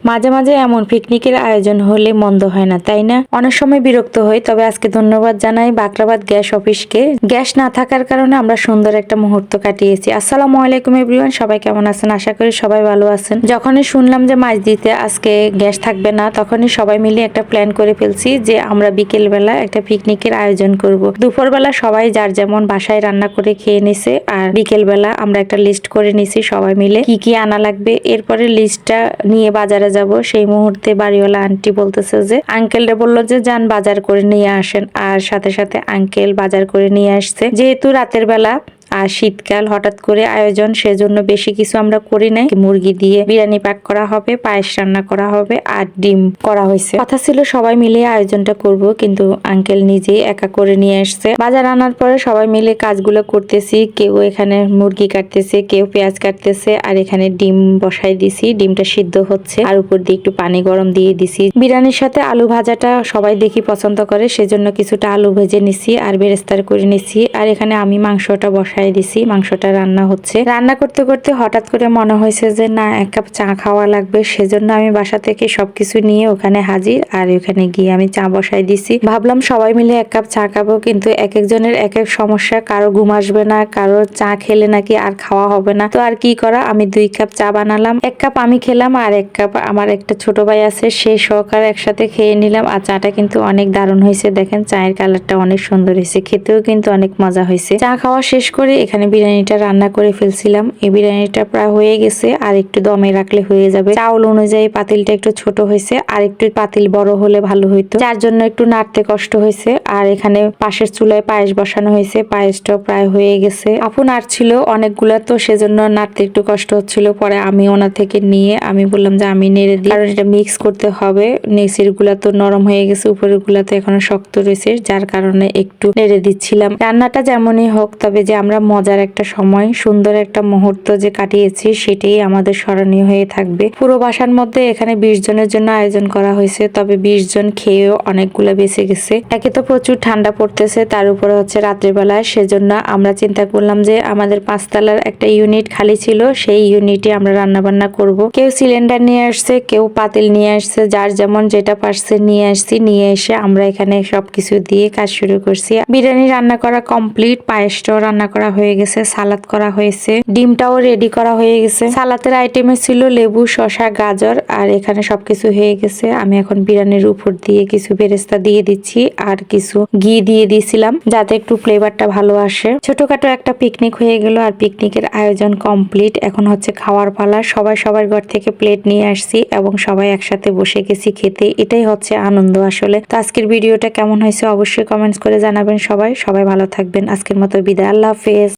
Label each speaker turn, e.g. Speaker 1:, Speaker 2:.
Speaker 1: মাঝে মাঝে এমন পিকনিকের আয়োজন হলে মন্দ হয় না, তাই না? অনেক সময় বিরক্ত হই, তবে আজকে ধন্যবাদ জানাই বাকরাবাদ গ্যাস অফিসকে। গ্যাস না থাকার কারণে আমরা সুন্দর একটা মুহূর্ত কাটিয়েছি। আসসালামু আলাইকুম এভরিওয়ান, সবাই কেমন আছেন? আশা করি সবাই ভালো আছেন। যখনই শুনলাম যে মাঝদিতে আজকে গ্যাস থাকবে না, তখনই সবাই মিলে একটা প্ল্যান করে ফেলছি যে আমরা বিকেল বেলা একটা পিকনিকের আয়োজন করব। দুপুরবেলা সবাই যার যেমন বাসায় রান্না করে খেয়ে নিছে, আর বিকেল বেলা আমরা একটা লিস্ট করে নিছি সবাই মিলে কি কি আনা লাগবে। এরপরে লিস্টটা নিয়ে বাজারে যাব। সেই মুহূর্তে বাড়িওয়ালা আন্টি বলতেছে যে আঙ্কেলরা বললো যে যান বাজার করে নিয়ে আসেন, আর সাথে সাথে আঙ্কেল বাজার করে নিয়ে আসছে। যেহেতু রাতের বেলা আর শীতকাল হঠাৎ করে আয়োজন, সেজন্য বেশি কিছু আমরা করি নাই। মুরগি দিয়ে বিরিয়ানি পাক করা হবে, পায়েস রান্না করা হবে আর ডিম করা হয়েছে। কথা ছিল সবাই মিলে আয়োজনটা করব, কিন্তু আঙ্কেল নিজেই একা করে নিয়ে আসছে। বাজার আনার পরে সবাই মিলে কাজগুলো করতেছি। কেউ এখানে মুরগি কাটতেছে, কেউ পেঁয়াজ কাটতেছে, আর এখানে ডিম বসাই দিছি। ডিমটা সিদ্ধ হচ্ছে, আর উপর দিয়ে একটু পানি গরম দিয়ে দিছি। বিরিয়ানির সাথে আলু ভাজাটা সবাই দেখি পছন্দ করে, সেজন্য কিছুটা আলু ভেজে নিছি আর বেরেস্তার করে নিছি। আর এখানে আমি মাংসটা বসাই দিছি, মাংসটা রান্না হচ্ছে। রান্না করতে করতে হঠাৎ করে মনে হয়েছে যে না, এক কাপ চা খাওয়া লাগবে। সেজন্য আমি বাসা থেকে সবকিছু নিয়ে ওখানে হাজির, আর ওখানে গিয়ে আমি চা বসাই দিছি। ভাবলাম সবাই মিলে এক কাপ চা খাবো, কিন্তু এক একজনের এক এক সমস্যা। কারো ঘুম আসবে না, কারো চা খেলে নাকি আর খাওয়া হবে না। তো আর কি করা, আমি 2 কাপ চা বানালাম। 1 কাপ আমি খেলাম, আর 1 কাপ আমার একটা ছোট ভাই আছে, সে সহকারে একসাথে খেয়ে নিলাম। আর চাটা কিন্তু অনেক দারুণ হয়েছে। দেখেন চায়ের কালারটা অনেক সুন্দর হয়েছে, খেতেও কিন্তু অনেক মজা হয়েছে। চা খাওয়া শেষ করে এখানে বিরিয়ানিটা রান্না করে ফেলছিলাম। এই বিরিয়ানিটা প্রায় হয়ে গেছে, আর একটু দমে রাখলে হয়ে যাবে। চাউল অনুযায়ী পাতিলটা একটু ছোট হয়েছে, আর একটু পাতিল বড় হলে ভালো হইতো, যার জন্য একটু নাড়তে কষ্ট হয়েছে। আর এখানে পাশের চুলায় পায়েস বসানো হয়েছে, পায়েসটা প্রায় হয়ে গেছে। আপু নাড়ছিল অনেকগুলা, তো সেজন্য নাড়তে একটু কষ্ট হচ্ছিল। পরে আমি ওনা থেকে নিয়ে আমি বললাম যে আমি নেড়ে দিই, কারণ এটা মিক্স করতে হবে। নিচের গুলা তো নরম হয়ে গেছে, উপরের গুলা তো এখনো শক্ত রয়েছে, যার কারণে একটু নেড়ে দিচ্ছিলাম। রান্নাটা যেমনই হোক, তবে যে আমরা মজার একটা সময়, সুন্দর একটা মুহূর্ত যে কাটিয়েছি, সেটাই আমাদের স্মরণীয় হয়ে থাকবে। পুরো বাসার মধ্যে এখানে 20 জনের জন্য আয়োজন করা হয়েছে, তবে 20 জন খেয়েও অনেকগুলো বেঁচে গেছে। একে তো প্রচুর ঠান্ডা পড়তেছে, তার উপরে হচ্ছে রাত্রিবেলায়, সেজন্য আমরা চিন্তা করলাম যে আমাদের 5 তলার একটা ইউনিট খালি ছিল, সেই ইউনিটে আমরা রান্না বান্না করব। কেউ সিলিন্ডার নিয়ে আসছে, কেউ পাতিল নিয়ে আসছে, যার যেমন যেটা পারছে নিয়ে আসছি। নিয়ে এসে আমরা এখানে সবকিছু দিয়ে কাজ শুরু করছি। বিরিয়ানি রান্না করা কমপ্লিট, পায়েসটাও রান্না করা হয়ে গেছে, সালাদ করা হয়েছে, ডিমটাও রেডি করা হয়ে গেছে। সালাদের আইটেমে ছিল লেবু, শসা, গাজর, আর এখানে সবকিছু হয়ে গেছে। আমি এখন বিরিয়ানির উপর দিয়ে কিছু বেরেস্তা দিয়ে দিচ্ছি, আর কিছু ঘি দিয়ে দিয়েছিলাম যাতে একটু ফ্লেভারটা ভালো আসে। ছোটখাটো একটা পিকনিক হয়ে গেল, আর পিকনিকের আয়োজন কমপ্লিট। এখন হচ্ছে খাওয়ার পালা। সবাই সবার ঘর থেকে প্লেট নিয়ে আসছি এবং সবাই একসাথে বসে গেছি খেতে। এটাই হচ্ছে আনন্দ আসলে। তো আজকের ভিডিওটা কেমন হয়েছে অবশ্যই কমেন্টস করে জানাবেন। সবাই সবাই ভালো থাকবেন। আজকের মতো বিদায়, আল্লাহ হাফেজ।